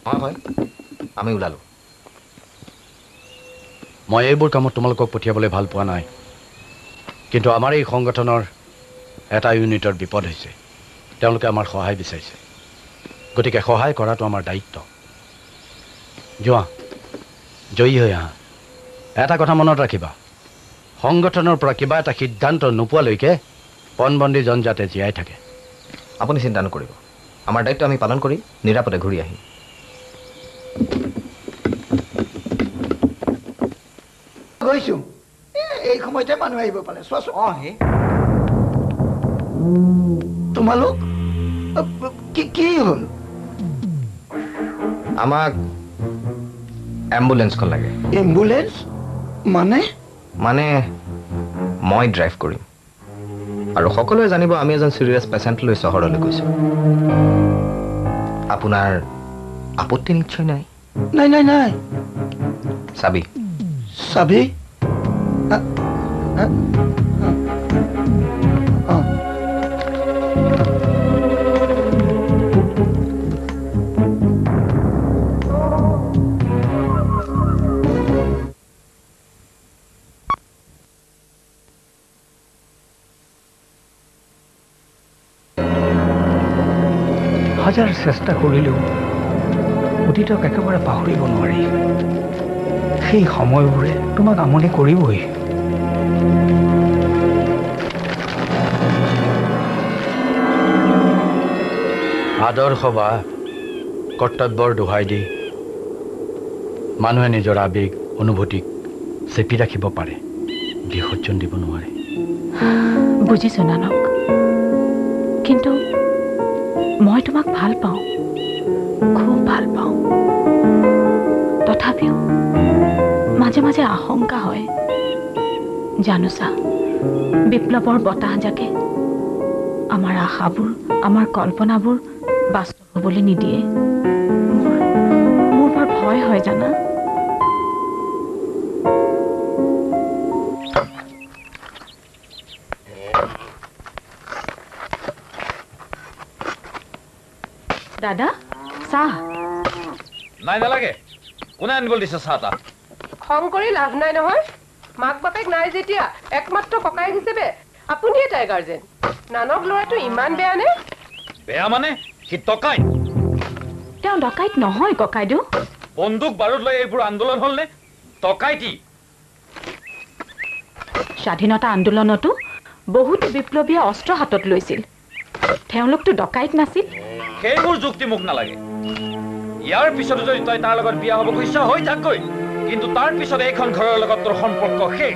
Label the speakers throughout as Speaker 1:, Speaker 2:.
Speaker 1: হয় হয় আমি ওলালোঁ।
Speaker 2: মই এইবোৰ কামত তোমালোকক পঠিয়াবলৈ ভাল পোৱা নাই, কিন্তু আমাৰ এই সংগঠনৰ এটা ইউনিটৰ বিপদ হৈছে। তেওঁলোকে আমাৰ সহায় বিচাৰিছে, গতিকে সহায় কৰাটো আমাৰ দায়িত্ব। যোৱা, জয়ী হৈ আহা। এটা কথা মনত ৰাখিবা, সংগঠনৰ পৰা কিবা এটা সিদ্ধান্ত নোপোৱালৈকে পণবন্দীজন যাতে জীয়াই থাকে।
Speaker 1: আপুনি চিন্তা নকৰিব, আমাৰ দায়িত্ব আমি পালন কৰি নিৰাপদে ঘূৰি আহিম।
Speaker 3: গৈছো এই সময়তে মানুহ আহিব পাৰে চোৱাচোন। তোমালোক কি হ'ল?
Speaker 1: আমাক এম্বুলেন্সখন লাগে।
Speaker 3: এম্বুলেন্স মানে?
Speaker 1: মানে মই ড্ৰাইভ কৰিম আৰু সকলোৱে জানিব আমি এজন চিৰিয়াছ পেচেণ্ট লৈ চহৰলৈ গৈছোঁ। আপোনাৰ আপত্তি নিশ্চয় নাই?
Speaker 3: নাই নাই নাই।
Speaker 1: চাবি
Speaker 3: চাবি?
Speaker 4: হাজাৰ চেষ্টা কৰিলেও অতীতক একেবাৰে পাহৰিব নোৱাৰি। সেই সময়বোৰে তোমাক আমনি কৰিবই।
Speaker 2: আদৰ্শ বা কৰ্তব্যৰ দোহাই দি মানুহে নিজৰ আৱেগ অনুভূতিক চেপি ৰাখিব পাৰে, বিসৰ্জন দিব নোৱাৰে।
Speaker 5: বুজিছো নানক, কিন্তু মই তোমাক ভাল পাওঁ, খুব ভাল পাওঁ। তথাপিও মাজে মাজে আশংকা হয়। জানোচা, বিপ্লৱৰ বতাহজাকে আমাৰ আশাবোৰ, আমাৰ কল্পনাবোৰ বাস্তৱ হ'বলৈ নিদিয়ে। মোৰ বৰ ভয় হয় জানা। দাদা, চাহ।
Speaker 6: নাই, নালাগে। কোনে আনিবলৈ দিছে চাহ তাহ?
Speaker 7: খং কৰি লাভ নাই নহয়। মাক বাপেক নাই যেতিয়া একমাত্ৰ ককায়েক হিচাপে আপুনিয়ে তাই গাৰ্জেন। নানক ল'ৰাটো ইমান বেয়া নে?
Speaker 6: বেয়া মানে সি টকাই।
Speaker 5: তেওঁ ডকাইত নহয় ককাইদেউ।
Speaker 6: বন্দুক বাৰুদ লৈ এইবোৰ আন্দোলন হ'ল নে? টকাইটি।
Speaker 5: স্বাধীনতা আন্দোলনতো বহুতো বিপ্লৱীয়ে অস্ত্ৰ হাতত লৈছিল। তেওঁলোকতো ডকাইত নাছিল।
Speaker 6: সেইবোৰ যুক্তি মোক নালাগে। ইয়াৰ পিছতো যদি তই তাৰ লগত বিয়া হ'ব খুজিছ হৈ থাকগৈ, কিন্তু তাৰ পিছত এইখন ঘৰৰ লগত তোৰ সম্পৰ্ক শেষ।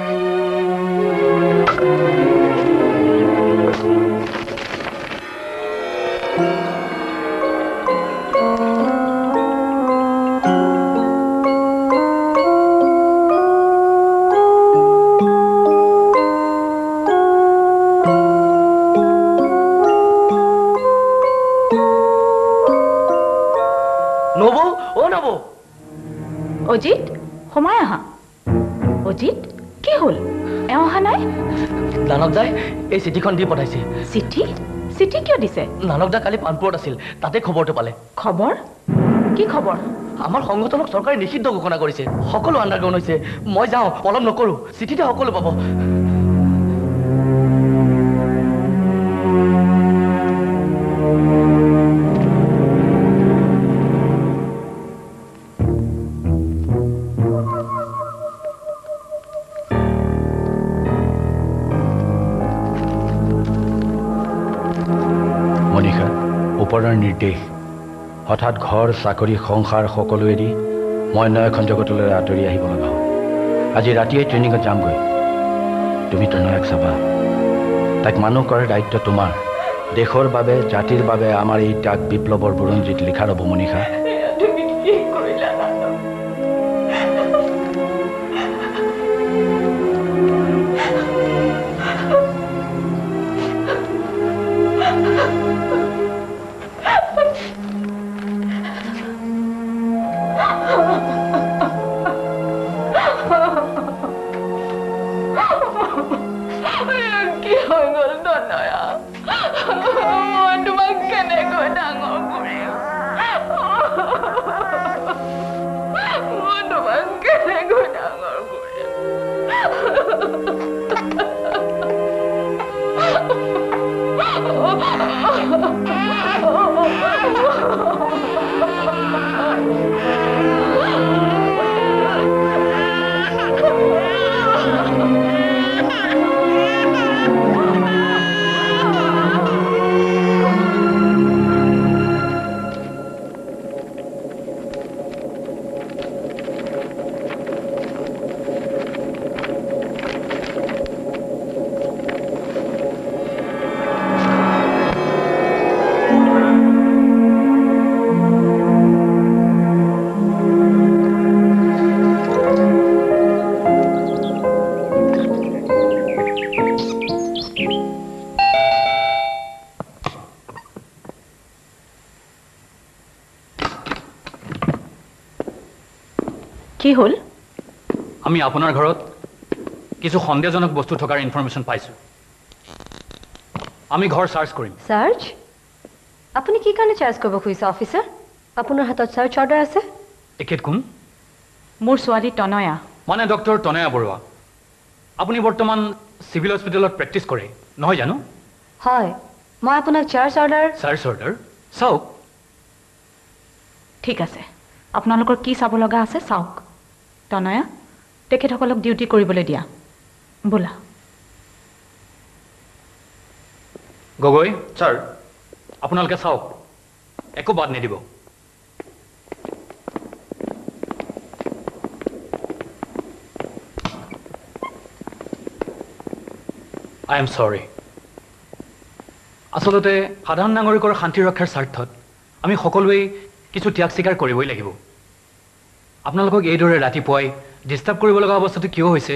Speaker 5: অজিত, সোমাই আহা। অজিত, কি হ'ল? এওঁ অহা নাই?
Speaker 8: নানক দাই এই চিঠিখন দি পঠাইছে।
Speaker 5: চিঠি? চিঠি কিয় দিছে?
Speaker 8: নানক দা কালি পানপুৰত আছিল, তাতে খবৰটো পালে।
Speaker 5: খবৰ? কি খবৰ?
Speaker 8: আমাৰ সংগঠনক চৰকাৰে নিষিদ্ধ ঘোষণা কৰিছে, সকলো আণ্ডাৰগ্ৰাউণ্ড হৈছে। মই যাওঁ, পলম নকৰোঁ, চিঠিতে সকলো পাব।
Speaker 2: মনীষা, ওপৰৰ নিৰ্দেশ। হঠাৎ ঘৰ, চাকৰি, সংসাৰ সকলো এৰি মই নয়খন জগতলৈ আঁতৰি আহিব লগা হ'ল। আজি ৰাতিয়ে ট্ৰেইনিঙত যামগৈ। তুমি তনয়াক চাবা, তাইক মানুহ কৰাৰ দায়িত্ব তোমাৰ। দেশৰ বাবে, জাতিৰ বাবে আমাৰ এই ত্যাগ বিপ্লৱৰ বুৰঞ্জীত লিখা ৰ'ব। মনীষা,
Speaker 5: তুমি কি কৰিলা নানক? কি হৈ গ'ল তনয়া? মই তোমাক কেনেকৈ ডাঙৰ কৰিম? কি হ'ল?
Speaker 6: আমি আপোনাৰ ঘৰত কিছু সন্দেহজনক বস্তু থকাৰ ইনফৰমেশ্যন পাইছোঁ। আমি ঘৰ চাৰ্চ কৰিম।
Speaker 9: চাৰ্জ? আপুনি কি কাৰণে চাৰ্জ কৰিব খুজিছে অফিচাৰ? আপোনাৰ হাতত চাৰ্জ অৰ্ডাৰ আছে?
Speaker 6: তেখেত কোন?
Speaker 5: মোৰ ছোৱালী তনয়া।
Speaker 6: মানে ডক্টৰ তনয়া বৰুৱা। আপুনি বৰ্তমান চিভিল হস্পিটেলত প্ৰেক্টিছ কৰে নহয় জানো?
Speaker 9: হয়, মই আপোনাক চাৰ্জ অৰ্ডাৰ
Speaker 6: চাৰ্চ অৰ্ডাৰ চাওক।
Speaker 5: ঠিক আছে, আপোনালোকৰ কি চাব লগা আছে চাওক। তনয়া, তেখেতসকলক ডিউটি কৰিবলৈ দিয়া। বোলা।
Speaker 6: গগৈ ছাৰ, আপোনালোকে চাওক, একো বাদ নিদিব। আই এম চৰি। আচলতে সাধাৰণ নাগৰিকৰ শান্তি ৰক্ষাৰ স্বাৰ্থত আমি সকলোৱেই কিছু ত্যাগ স্বীকাৰ কৰিবই লাগিব। আপোনালোকক এইদৰে ৰাতিপুৱাই ডিষ্টাৰ্ব কৰিব লগা অৱস্থাটো কিয় হৈছে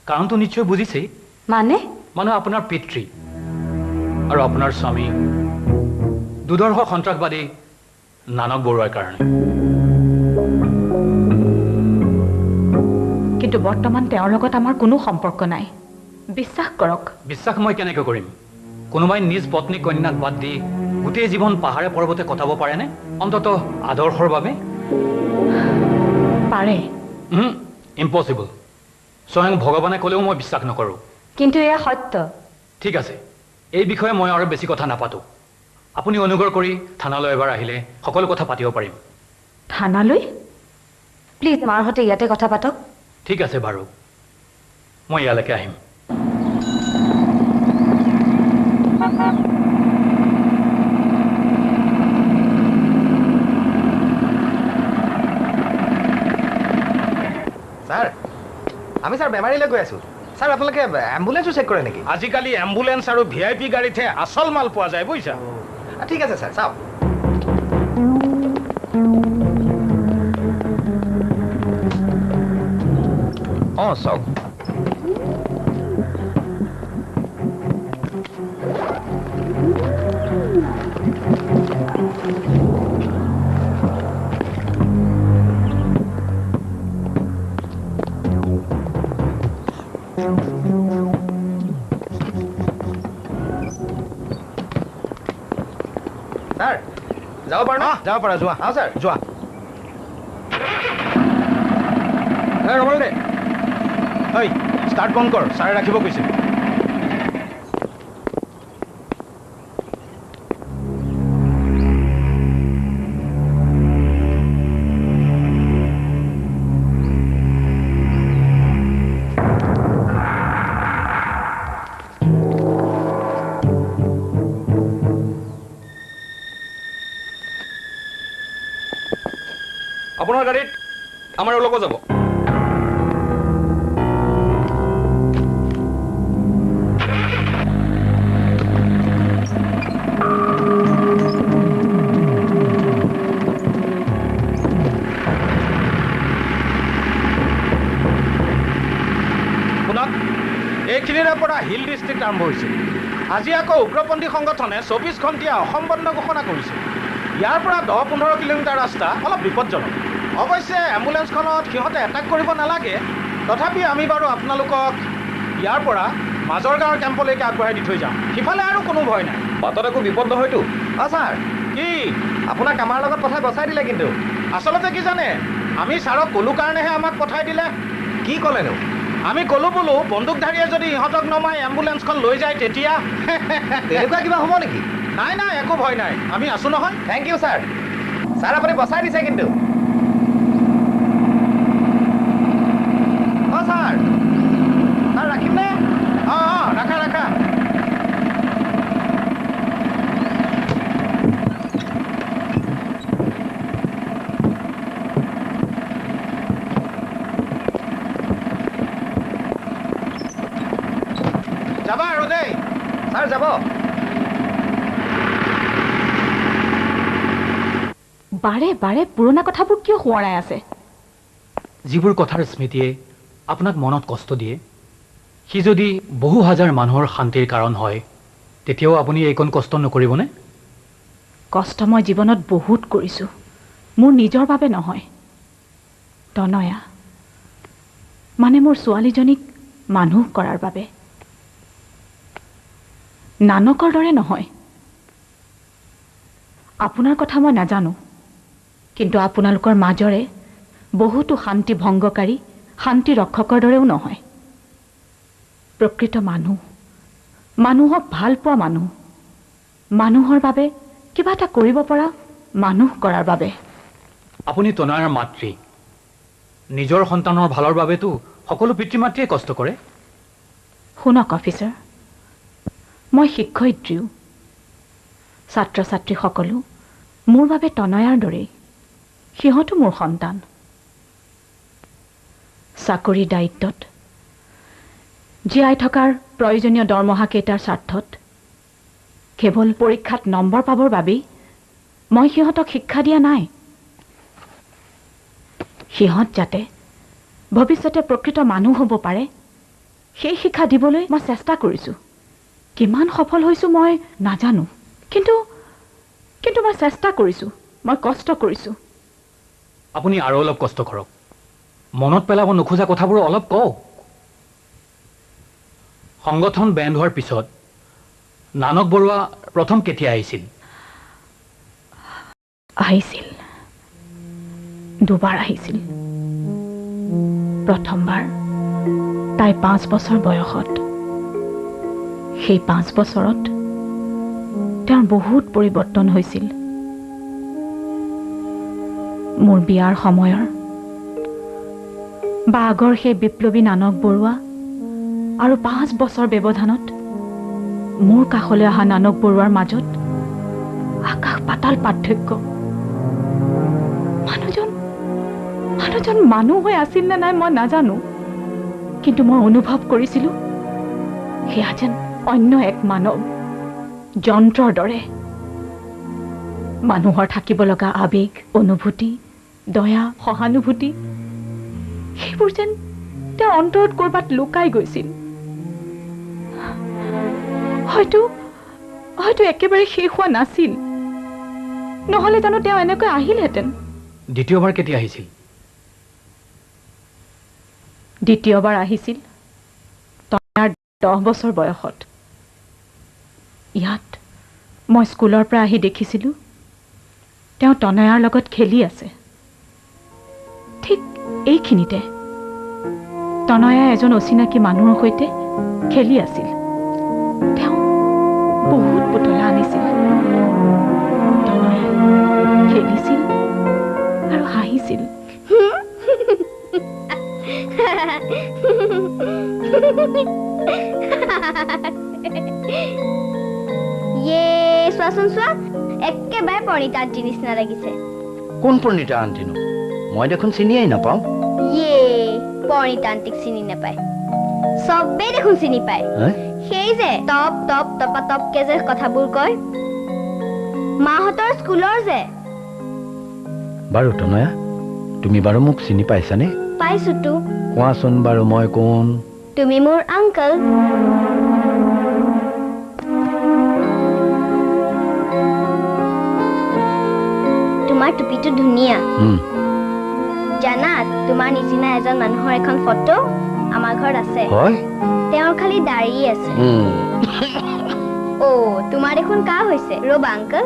Speaker 6: কাৰণটো নিশ্চয় বুজিছেই। মানে আপোনাৰ পিতৃ আৰু আপোনাৰ স্বামী দুৰ্ধৰ্ষ সন্ত্ৰাসবাদী নানক বৰুৱাৰ কাৰণে।
Speaker 5: কিন্তু বৰ্তমান তেওঁৰ লগত আমাৰ কোনো সম্পৰ্ক নাই, বিশ্বাস কৰক।
Speaker 6: বিশ্বাস মই কেনেকৈ কৰিম? কোনোবাই নিজ পত্নী কন্যাক বাদ দি গোটেই জীৱন পাহাৰে পৰ্বতে কটাব পাৰেনে? অন্ততঃ আদৰ্শৰ বাবে?
Speaker 5: পাৰে।
Speaker 6: ইম্পচিবল। স্বয়ং ভগৱানে ক'লেও মই বিশ্বাস নকৰোঁ।
Speaker 9: কিন্তু এয়া সত্য।
Speaker 6: ঠিক আছে, এই বিষয়ে মই আৰু বেছি কথা নাপাতোঁ। আপুনি অনুগ্ৰহ কৰি থানালৈ এবাৰ আহিলে সকলো কথা পাতিব পাৰিম।
Speaker 5: থানালৈ?
Speaker 9: প্লিজ মাৰ সৈতে ইয়াতে কথা পাতক।
Speaker 6: ঠিক আছে বাৰু, মই ইয়ালৈকে আহিম।
Speaker 1: ছাৰ, আমি ছাৰ বেমাৰীলৈ গৈ আছোঁ। ছাৰ, আপোনালোকে এম্বুলেঞ্চো চেক কৰে নেকি?
Speaker 4: আজিকালি এম্বুলেঞ্চ আৰু VIP গাড়ীতহে আচল মাল পোৱা যায় বুজিছা।
Speaker 1: ঠিক আছে ছাৰ, চাওক। অঁ চাওক। ছাৰ, যাব পাৰোঁ ন?
Speaker 4: যাব পাৰা, যোৱা।
Speaker 1: অঁ ছাৰ,
Speaker 4: যোৱা।
Speaker 1: ৰ'ব দে।
Speaker 4: ঐ, ষ্টাৰ্ট বন্ধ কৰ, ছাৰে ৰাখিব কৈছে।
Speaker 6: আপোনাৰ গাড়ীত আমাৰ লগত যাব।
Speaker 4: শুনক, এইখিনিৰে পৰা হিল ডিষ্ট্ৰিক্ট আৰম্ভ হৈছিল। আজি আকৌ উগ্ৰপন্থী সংগঠনে 24 ঘণ্টীয়া অসম বন্ধ ঘোষণা কৰিছে। ইয়াৰ পৰা 10-15 কিলোমিটাৰ ৰাস্তা অলপ বিপদজনক। অৱশ্যে এম্বুলেঞ্চখনত সিহঁতে এটাক কৰিব নালাগে। তথাপি আমি বাৰু আপোনালোকক ইয়াৰ পৰা মাজৰ গাঁৱৰ কেম্পলৈকে আগবঢ়াই দি থৈ যাম। সিফালে আৰু কোনো ভয় নাই।
Speaker 6: বাটত একো বিপদ নহয়তো?
Speaker 1: অঁ ছাৰ,
Speaker 4: কি
Speaker 1: আপোনাক আমাৰ লগত পঠাই বচাই দিলে কিন্তু।
Speaker 4: আচলতে কি জানে, আমি ছাৰক ক'লো কাৰণেহে আমাক পঠাই দিলে।
Speaker 1: কি ক'লেনো?
Speaker 4: আমি ক'লো বোলো বন্দুকধাৰীয়ে যদি ইহঁতক নমাই এম্বুলেঞ্চখন লৈ যায় তেতিয়া
Speaker 1: তেনেকুৱা কিবা হ'ব নেকি?
Speaker 4: নাই নাই, একো ভয় নাই, আমি আছো নহয়।
Speaker 1: Thank U sir. ছাৰ, আপুনি বচাই দিছে কিন্তু। অঁ ছাৰ, ছাৰ ৰাখিমনে?
Speaker 4: অঁ অঁ, ৰাখা ৰাখা। যাবা আৰু দেই।
Speaker 1: ছাৰ যাব।
Speaker 5: বাৰে বাৰে পুৰণা কথাবোৰ কিয় সোঁৱৰাই আছে?
Speaker 6: যিবোৰ কথাৰ স্মৃতিয়ে আপোনাক মনত কষ্ট দিয়ে, সি যদি বহু হাজাৰ মানুহৰ শান্তিৰ কাৰণ হয়, তেতিয়াও আপুনি এইকণ কষ্ট নকৰিবনে?
Speaker 5: কষ্ট মই জীৱনত বহুত কৰিছোঁ, মোৰ নিজৰ বাবে নহয়। তনয়া, মানে মোৰ ছোৱালীজনীক মানুহ কৰাৰ বাবে। নানকৰ দৰে নহয়। আপোনাৰ কথা মই নাজানো, কিন্তু আপোনালোকৰ মাজৰে বহুতো শান্তি ভংগকাৰী শান্তি ৰক্ষকৰ দৰেও নহয়। প্ৰকৃত মানুহ, মানুহক ভাল পোৱা মানুহ, মানুহৰ বাবে কিবা এটা কৰিব পৰা মানুহ কৰাৰ বাবে।
Speaker 6: আপুনি তনয়াৰ মাতৃ। নিজৰ সন্তানৰ ভালৰ বাবেতো সকলো পিতৃ মাতৃয়ে কষ্ট কৰে।
Speaker 5: শুনক অফিচাৰ, মই শিক্ষয়িত্ৰীও। ছাত্ৰ ছাত্ৰীসকলো মোৰ বাবে তনয়াৰ দৰেই। সিহঁতো মোৰ সন্তান। চাকৰি দায়িত্বত জীয়াই থকাৰ প্ৰয়োজনীয় দৰমহাকেইটাৰ স্বাৰ্থত কেৱল পৰীক্ষাত নম্বৰ পাবৰ বাবেই মই সিহঁতক শিক্ষা দিয়া নাই। সিহঁত যাতে ভৱিষ্যতে প্ৰকৃত মানুহ হ'ব পাৰে সেই শিক্ষা দিবলৈ মই চেষ্টা কৰিছোঁ। কিমান সফল হৈছোঁ মই নাজানো, কিন্তু মই চেষ্টা কৰিছোঁ, মই কষ্ট কৰিছোঁ।
Speaker 6: আপুনি আৰু অলপ কষ্ট কৰক। মনত পেলাব নোখোজা কথাবোৰ অলপ কওক। সংগঠন বেণ্ড হোৱাৰ পিছত নানক বৰুৱা প্ৰথম কেতিয়া আহিছিল?
Speaker 5: আহিছিল, দুবাৰ আহিছিল। প্ৰথমবাৰ তাই 5 বছৰ বয়সত। সেই 5 বছৰত তেওঁৰ বহুত পৰিৱৰ্তন হৈছিল। মোৰ বিয়াৰ সময়ৰ বা আগৰ সেই বিপ্লৱী নানক বৰুৱা আৰু 5 বছৰ ব্যৱধানত মোৰ কাষলৈ অহা নানক বৰুৱাৰ মাজত আকাশ পাতাল পাৰ্থক্য। মানুহজন মানুহ হৈ আছিল নে নাই মই নাজানো, কিন্তু মই অনুভৱ কৰিছিলোঁ সেয়া যেন অন্য এক মানৱ, যন্ত্ৰৰ দৰে। মানুহৰ থাকিব লগা আৱেগ, অনুভূতি, দয়া, সহানুভূতি সেইবোৰ যেন তেওঁৰ অন্তৰত ক'ৰবাত লুকাই গৈছিল। হয়তো একেবাৰে শেষ হোৱা নাছিল, নহ'লে জানো তেওঁ এনেকৈ আহিলহেঁতেন।
Speaker 6: দ্বিতীয়বাৰ কেতিয়া আহিছিল?
Speaker 5: দ্বিতীয়বাৰ আহিছিল তনয়াৰ 10 বছৰ বয়সত। ইয়াত মই স্কুলৰ পৰা আহি দেখিছিলোঁ তেওঁ তনয়াৰ লগত খেলি আছে। ঠিক এইখিনিতে তনয়া এজন অচিনাকি মানুহৰ সৈতে খেলি আছিল। তেওঁ বহুত পুতলা আনিছিল। তনয়াই খেলিছিল আৰু হাঁহিছিল।
Speaker 10: চোৱাচোন চোৱা, একেবাৰে প্ৰণীতা আণ্টিৰ নিচিনা লাগিছে।
Speaker 2: কোন প্ৰণীতা আণ্টিনো? মই দেখোন চিনিয়েই নাপাওঁ।
Speaker 10: প্ৰণীতা আণ্টিক চিনি নাপায়? চবেই দেখোন চিনি পায়। সেই যে টপ টপ টপা টপকে যে কথাবোৰ কয়, মাহঁতৰ স্কুলৰ যে।
Speaker 2: বাৰু তনয়া, তুমি বাৰু মোক চিনি পাইছানে?
Speaker 10: পাইছোতো।
Speaker 2: কোৱাচোন বাৰু মই কোন?
Speaker 10: তুমি মোৰ আংকল। তোমাৰ টুপিটো ধুনীয়া। জানা, তোমাৰ নিচিনা এজন মানুহৰ এখন ফটো আমাৰ ঘৰত আছে। তেওঁৰ খালি দাড়ি আছে। তোমাৰ দেখোন কাহ হৈছে। ৰ'বা আংকল,